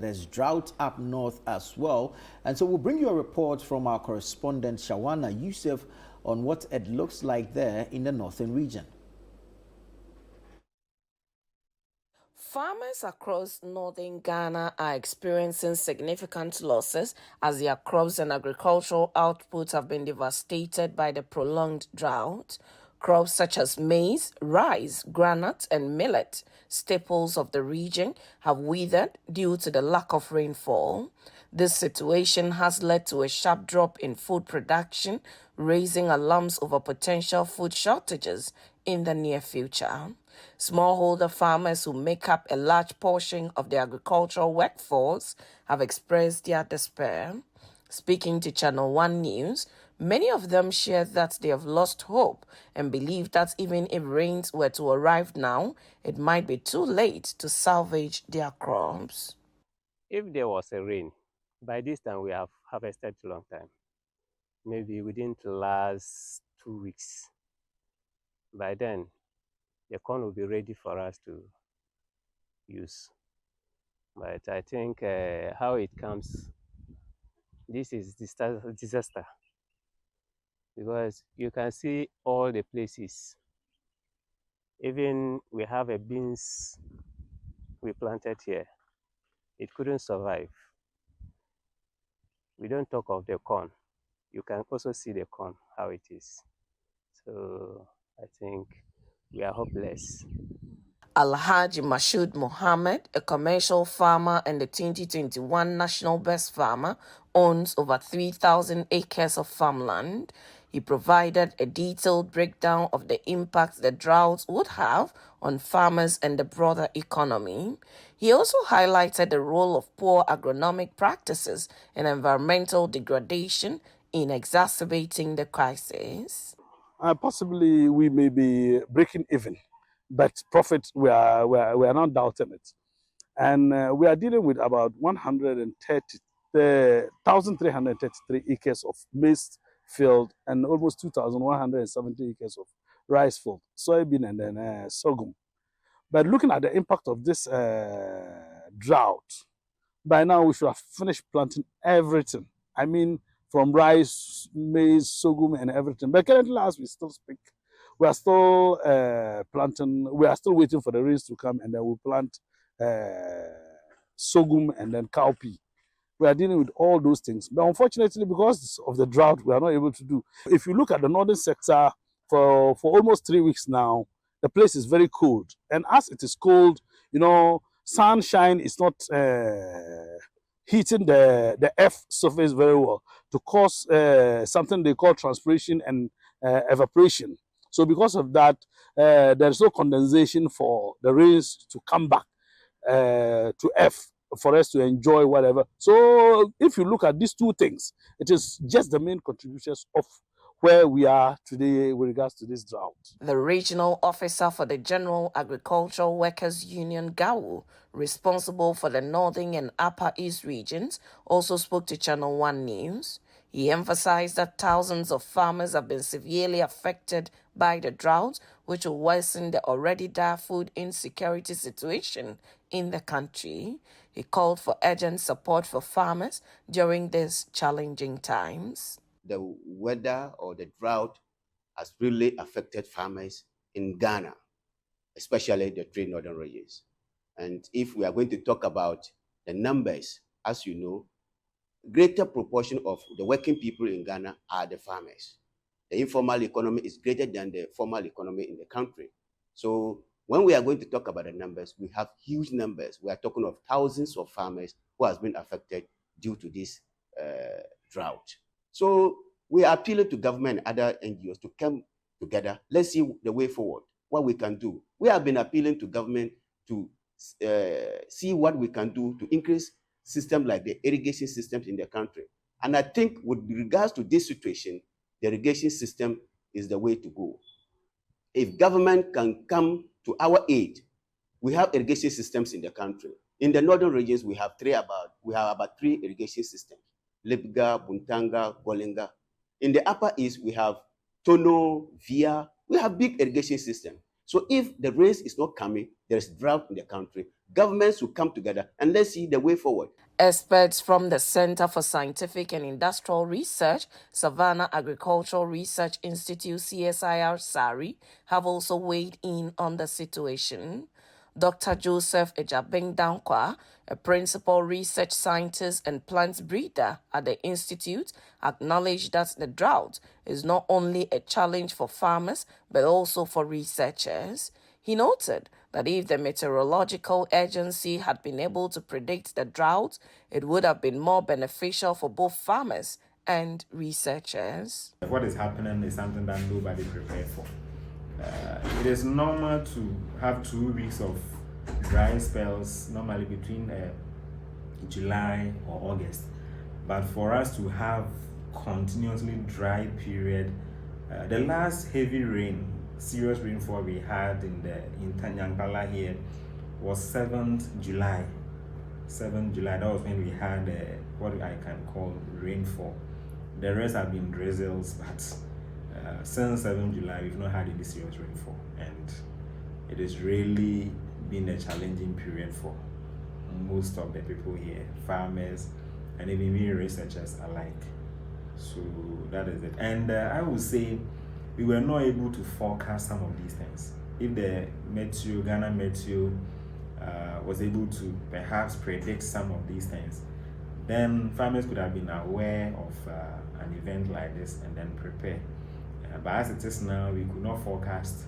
there's drought up north as well. And so we'll bring you a report from our correspondent Shawana Yusuf on what it looks like there in the northern region. Farmers across northern Ghana are experiencing significant losses as their crops and agricultural output have been devastated by the prolonged drought. Crops such as maize, rice, groundnut, and millet, staples of the region, have withered due to the lack of rainfall. This situation has led to a sharp drop in food production, raising alarms over potential food shortages in the near future. Smallholder farmers, who make up a large portion of the agricultural workforce, have expressed their despair. Speaking to ChannelOne News, many of them share that they have lost hope and believe that even if rains were to arrive now, it might be too late to salvage their crops. If there was a rain, by this time we have harvested a long time. Maybe within the last 2 weeks. By then, the corn will be ready for us to use. But I think how it comes, this is disaster. Because you can see all the places. Even we have a beans we planted here. It couldn't survive. We don't talk of the corn. You can also see the corn, how it is. So I think we are hopeless. Alhaji Mashood Mohammed, a commercial farmer and the 2021 National Best Farmer, owns over 3,000 acres of farmland. He provided a detailed breakdown of the impact the drought would have on farmers and the broader economy. He also highlighted the role of poor agronomic practices and environmental degradation in exacerbating the crisis. Possibly we may be breaking even, but profit, we are not doubting it. And we are dealing with about 1,333 acres of maize field and almost 2,170 acres of rice field, soybean, and then sorghum. But looking at the impact of this drought, by now we should have finished planting everything. I mean, from rice, maize, sorghum, and everything. But currently, as we still speak, we are still planting. We are still waiting for the rains to come, and then we'll plant sorghum and then cowpea. We are dealing with all those things. But unfortunately, because of the drought, we are not able to do. If you look at the northern sector, for almost 3 weeks now, the place is very cold. And as it is cold, you know, sunshine is not heating the earth surface very well to cause something they call transpiration and evaporation. So because of that, there's no condensation for the rains to come back to earth for us to enjoy whatever. So if you look at these two things, it is just the main contributors of where we are today with regards to this drought. The regional officer for the General Agricultural Workers Union, GAWU, responsible for the Northern and Upper East regions, also spoke to ChannelOne News. He emphasized that thousands of farmers have been severely affected by the drought, which will worsen the already dire food insecurity situation in the country. He called for urgent support for farmers during these challenging times. The weather or the drought has really affected farmers in Ghana, especially the three northern regions. And if we are going to talk about the numbers, as you know, greater proportion of the working people in Ghana are the farmers. The informal economy is greater than the formal economy in the country. So when we are going to talk about the numbers, we have huge numbers. We are talking of thousands of farmers who has been affected due to this drought. So we are appealing to government and other NGOs to come together. Let's see the way forward, what we can do. We have been appealing to government to see what we can do to increase systems like the irrigation systems in the country. And I think with regards to this situation, the irrigation system is the way to go. If government can come to our aid, we have irrigation systems in the country. In the northern regions, we have about three irrigation systems: Libga, Buntanga, Golinga. In the upper east, we have Tono, Via. We have big irrigation systems. So if the rains is not coming, there is drought in the country. Governments will come together and let's see the way forward. Experts from the Center for Scientific and Industrial Research, Savannah Agricultural Research Institute, CSIR SARI, have also weighed in on the situation. Dr. Joseph Ejabeng-Dankwa, a principal research scientist and plant breeder at the institute, acknowledged that the drought is not only a challenge for farmers but also for researchers. He noted that if the meteorological agency had been able to predict the drought, it would have been more beneficial for both farmers and researchers. What is happening is something that nobody prepared for. It is normal to have 2 weeks of dry spells, normally between July or August. But for us to have continuously dry period, the last heavy rain, serious rainfall we had in Tanyankala here was 7th July. 7th July, that was when we had what I can call rainfall. The rest have been drizzles, but since 7th July, we've not had any serious rainfall, and it has really been a challenging period for most of the people here, farmers, and even we researchers alike. So that is it. And I would say we were not able to forecast some of these things. If the Ghana Meteo was able to perhaps predict some of these things, then farmers could have been aware of an event like this and then prepare. But as it is now, we could not forecast,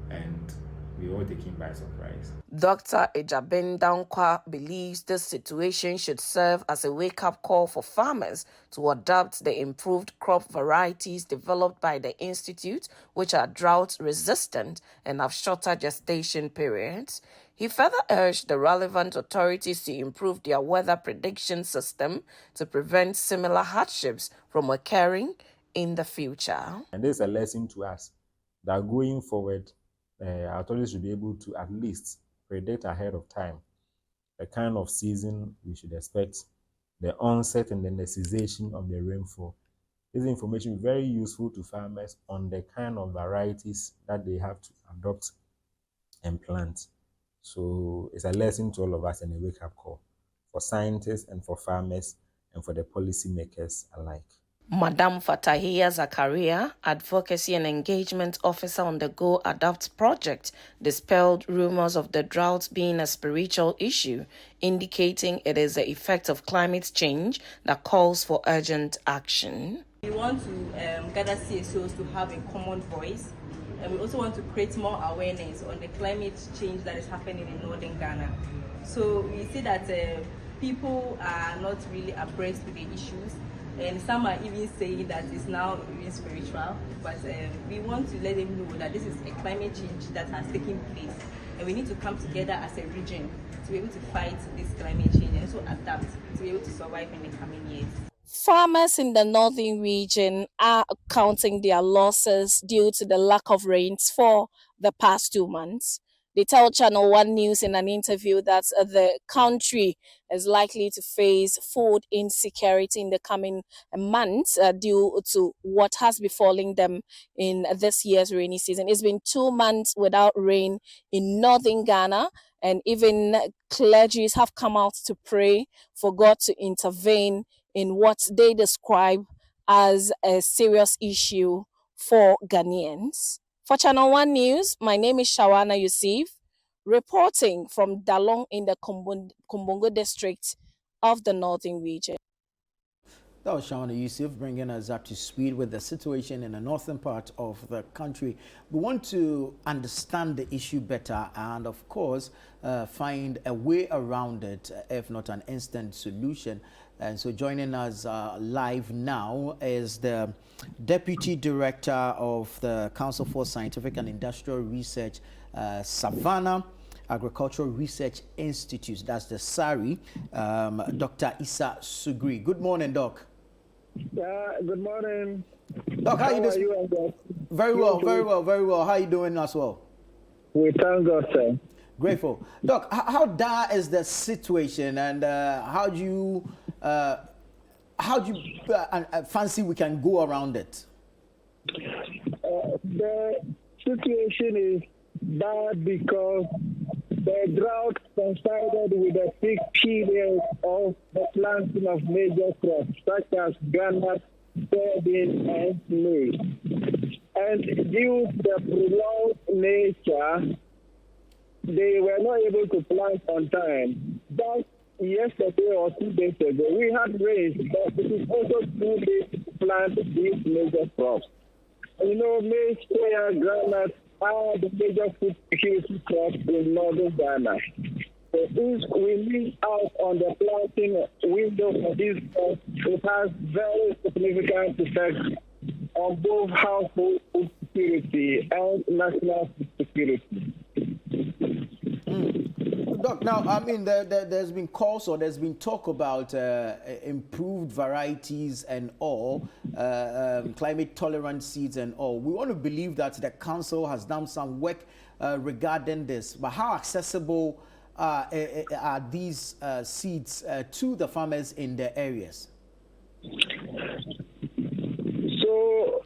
and we were all taken by surprise. Dr. Ejabeng-Dankwa believes this situation should serve as a wake-up call for farmers to adopt the improved crop varieties developed by the Institute, which are drought-resistant and have shorter gestation periods. He further urged the relevant authorities to improve their weather prediction system to prevent similar hardships from occurring in the future. And this is a lesson to us that going forward, authorities should be able to at least predict ahead of time the kind of season we should expect, the onset and then the cessation of the rainfall. This information is very useful to farmers on the kind of varieties that they have to adopt and plant. So it's a lesson to all of us and a wake-up call for scientists and for farmers and for the policymakers alike. Madam Fatahia Zakaria, Advocacy and Engagement Officer on the Go Adapt project, dispelled rumors of the drought being a spiritual issue, indicating it is the effect of climate change that calls for urgent action. We want to gather CSOs to have a common voice, and we also want to create more awareness on the climate change that is happening in northern Ghana. So we see that people are not really abreast with the issues, and some are even saying that it's now even spiritual, but we want to let them know that this is a climate change that has taken place, and we need to come together as a region to be able to fight this climate change and also adapt to be able to survive in the coming years. Farmers in the northern region are counting their losses due to the lack of rains for the past 2 months. They tell ChannelOne News in an interview that the country is likely to face food insecurity in the coming months due to what has befallen them in this year's rainy season. It's been 2 months without rain in northern Ghana, and even clergies have come out to pray for God to intervene in what they describe as a serious issue for Ghanaians. For ChannelOne News, my name is Shawana Yusuf, reporting from Dalong in the Kumbongo district of the northern region. That was Shawana Yusuf bringing us up to speed with the situation in the northern part of the country. We want to understand the issue better and, of course, find a way around it, if not an instant solution. And so joining us live now is the Deputy Director of the Council for Scientific and Industrial Research, Savannah Agricultural Research Institute, that's the SARI, Dr. Issa Sugri. Good morning, Doc. Yeah, good morning. Doc, how are you? Very well, very well, very well. How are you doing as well? We thank God, sir. Grateful. Doc, how dire is the situation, and how do you fancy we can go around it? The situation is bad because the drought coincided with a peak period of the planting of major crops such as granite, soybean, and maize. And due to the prolonged nature, they were not able to plant on time. Just yesterday or 2 days ago, we had rains, but it is also too late to plant these major crops. You know, maize, soya, granite are the major food security crops in northern Ghana. So if we miss out on the planting window for these crops, it has very significant effects on both household food security and national food security. Doc, now, I mean, there's been calls or there's been talk about improved varieties and all, climate-tolerant seeds and all. We want to believe that the council has done some work regarding this, but how accessible are these seeds to the farmers in the areas? So,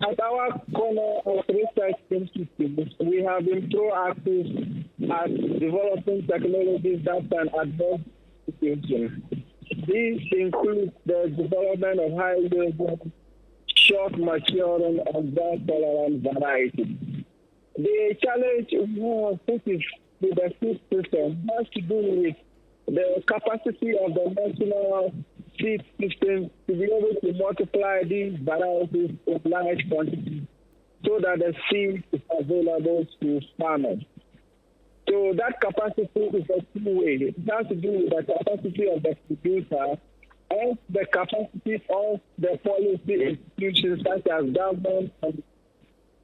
at our corner of research institute, we have been proactive at developing technologies that can address the situation. These include the development of high-yielding, short-maturing, and drought-tolerant varieties. The challenge which is with the seed system has to do with the capacity of the national seed system to be able to multiply these varieties in large quantities so that the seed is available to farmers. So that capacity is a two-way. It has to do with the capacity of the producer and the capacity of the policy institutions such as government and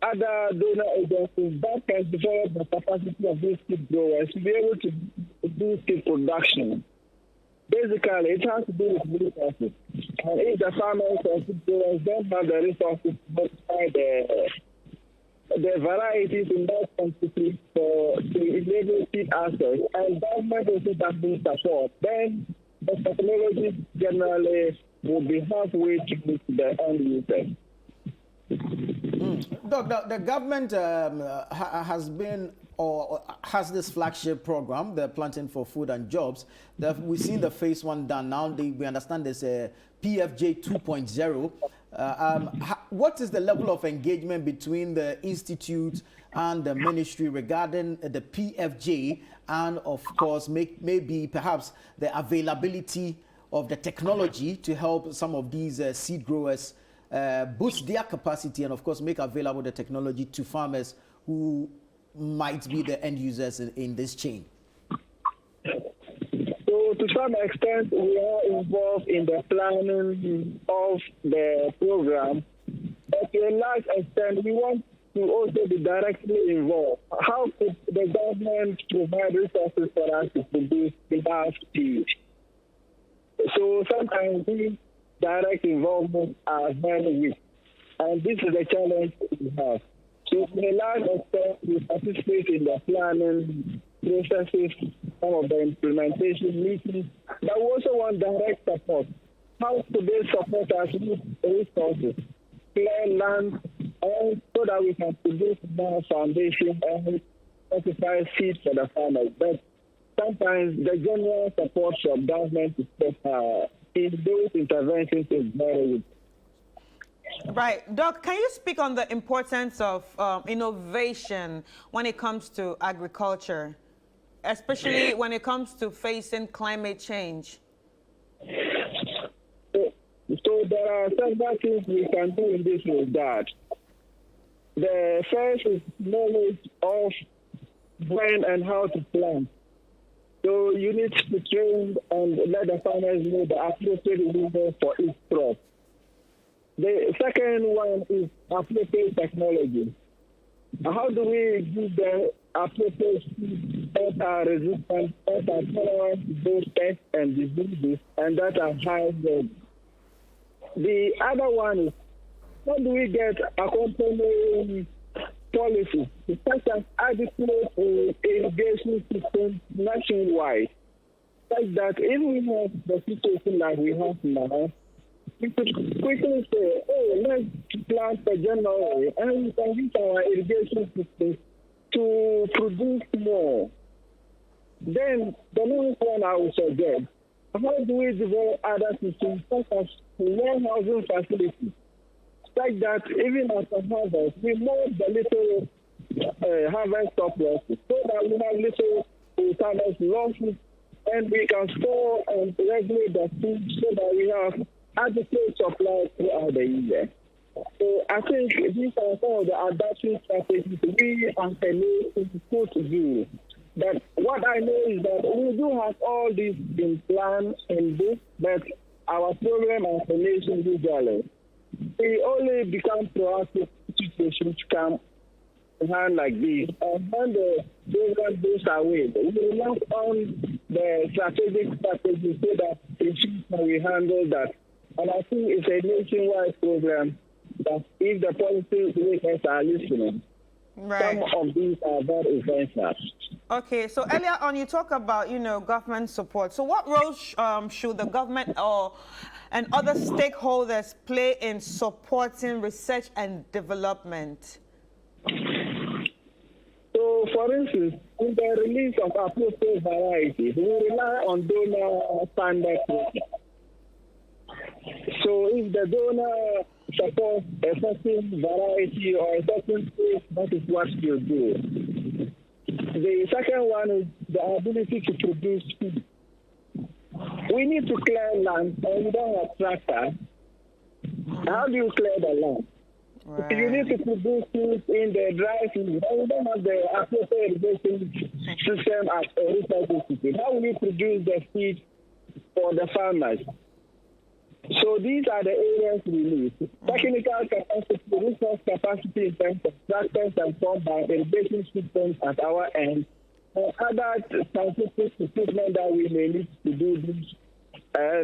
other donor agencies that can develop the capacity of these seed growers to be able to do seed production. Basically, it has to do with resources. And if the farmers or seed growers don't have the resources to multiply the varieties in that quantity to enable seed access, and government also does need support, then the technology generally will be halfway to reach the end user. Doc, the government has been or has this flagship program, the Planting for Food and Jobs. We've seen the phase one done. Now we understand there's a PFJ 2.0. What is the level of engagement between the institute and the ministry regarding the PFJ and, of course, maybe perhaps the availability of the technology to help some of these seed growers boost their capacity and, of course, make available the technology to farmers who might be the end users in this chain? So, to some extent, we are involved in the planning of the program, but to a large extent, we want to also be directly involved. How could the government provide resources for us to produce enough seed? So sometimes these direct involvement are very weak, and this is the challenge we have. So to a large extent, we participate in the planning processes, some of the implementation meetings, but we also want direct support. How could they support us with resources, clear land, and so that we can produce more foundation and certified seed for the farmers? But sometimes the general support from government in those interventions is very weak. Right. Doc, can you speak on the importance of innovation when it comes to agriculture, especially when it comes to facing climate change? So there are several things we can do in this regard. The first is knowledge of when and how to plant. So you need to train and let the farmers know the appropriate window for each crop. The second one is appropriate technology. How do we give the appropriate seeds that are resistant, that are tolerant to both pests and diseases, and that are high yield? The other one is, how do we get accompanying policies such as adequate irrigation systems nationwide, such that if we have the situation like we have now, we could quickly say, oh, let's plant for January, and we can use our irrigation systems to produce more, then the next one I will suggest, how do we develop other systems such as warehousing facilities, such that even after harvest, we mold the little harvest surplus so that we have little harvest losses and we can store and regulate the food so that we have adequate supply throughout the year. So I think these are some of the adaptation strategies we as a nation could do. But what I know is that we do have all these in plan in this, but our problem as a nation usually, we only become proactive situations come hand like this. And when the program goes away, we will not on the strategic strategy so that we handle that. And I think it's a nationwide program that if the policy makers are listening, some of these are very essential. Okay, so earlier on you talk about, government support. So what role should the government and other stakeholders play in supporting research and development? So, for instance, in the release of appropriate varieties, we rely on donor-funded programs. So, if the donor supports a certain variety or a certain place, that is what you do. The second one is the ability to produce food. We need to clear land, and we don't have tractors. How do you clear the land? Right. You need to produce food in the dry season. We don't have the appropriate irrigation system at a recycle system. How will you produce the feed for the farmers? So these are the areas we need. Technical capacity, resource capacity in terms of tractors and formed by irrigation systems at our end, and other scientific equipment that we may need to do this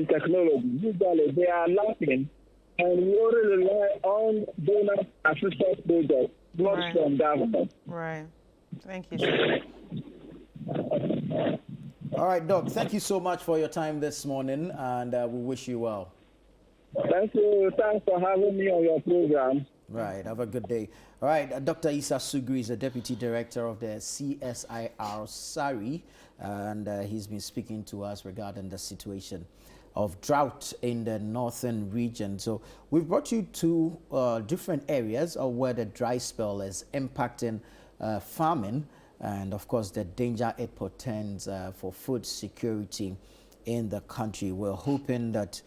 technology. Usually they are lacking, and we only rely on donor assistance projects, not from government. Right. Thank you, sir. All right, Doc, thank you so much for your time this morning, and we wish you well. Thank you. Thanks for having me on your program. Right. Have a good day. All right. Dr. Isa Sugri is the Deputy Director of the CSIR SARI, and he's been speaking to us regarding the situation of drought in the northern region. So we've brought you to different areas of where the dry spell is impacting farming, and of course the danger it portends for food security in the country. We're hoping that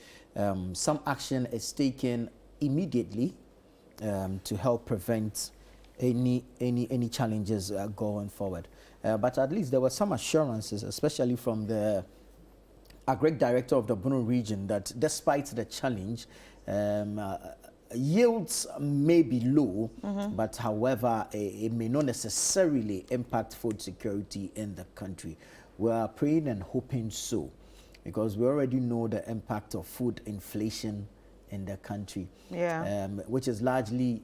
some action is taken immediately to help prevent any challenges going forward. But at least there were some assurances, especially from the Agric Director of the Bono region, that despite the challenge, yields may be low, but however, it may not necessarily impact food security in the country. We are praying and hoping so, because we already know the impact of food inflation in the country, which is largely,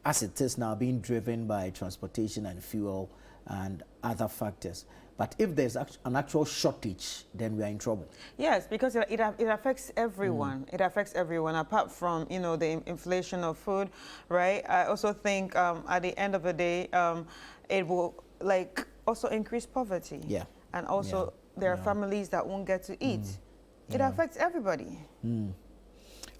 as it is now, being driven by transportation and fuel and other factors. But if there's an actual shortage, then we are in trouble. Yes, because it affects everyone. It affects everyone, apart from, the inflation of food, right? I also think at the end of the day, it will also increase poverty. Yeah. And also there are families that won't get to eat. It affects everybody. And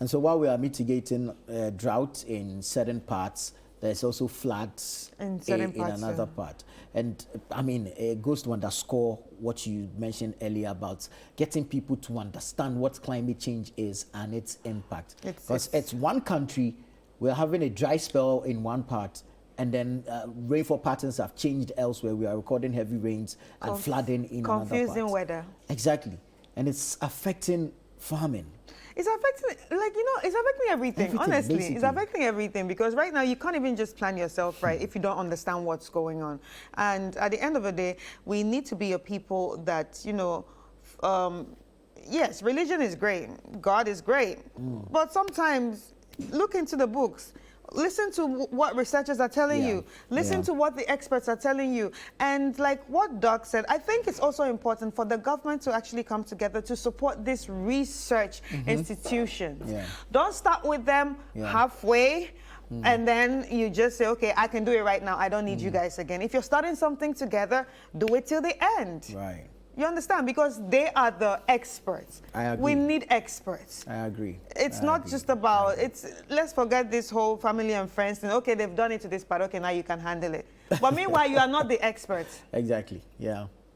so while we are mitigating drought in certain parts, there's also floods in another part. And I mean, it goes to underscore what you mentioned earlier about getting people to understand what climate change is and its impact. Because it's one country, we're having a dry spell in one part, and then rainfall patterns have changed elsewhere. We are recording heavy rains and flooding in another part. Confusing weather. Exactly. And it's affecting farming. It's affecting, it's affecting everything, honestly. Basically. It's affecting everything, because right now you can't even just plan yourself right if you don't understand what's going on. And at the end of the day, we need to be a people that, yes, religion is great, God is great, but sometimes look into the books. Listen to what researchers are telling you. Listen to what the experts are telling you. And like what Doc said, I think it's also important for the government to actually come together to support these research institutions. Don't start with them halfway. And then you just say, okay, I can do it right now. I don't need you guys again. If you're starting something together, do it till the end. Right. You understand? Because they are the experts. I agree. We need experts. I agree. It's not just about, let's forget this whole family and friends thing. Okay, they've done it to this part. Okay, now you can handle it. But meanwhile, you are not the experts. Exactly. Yeah.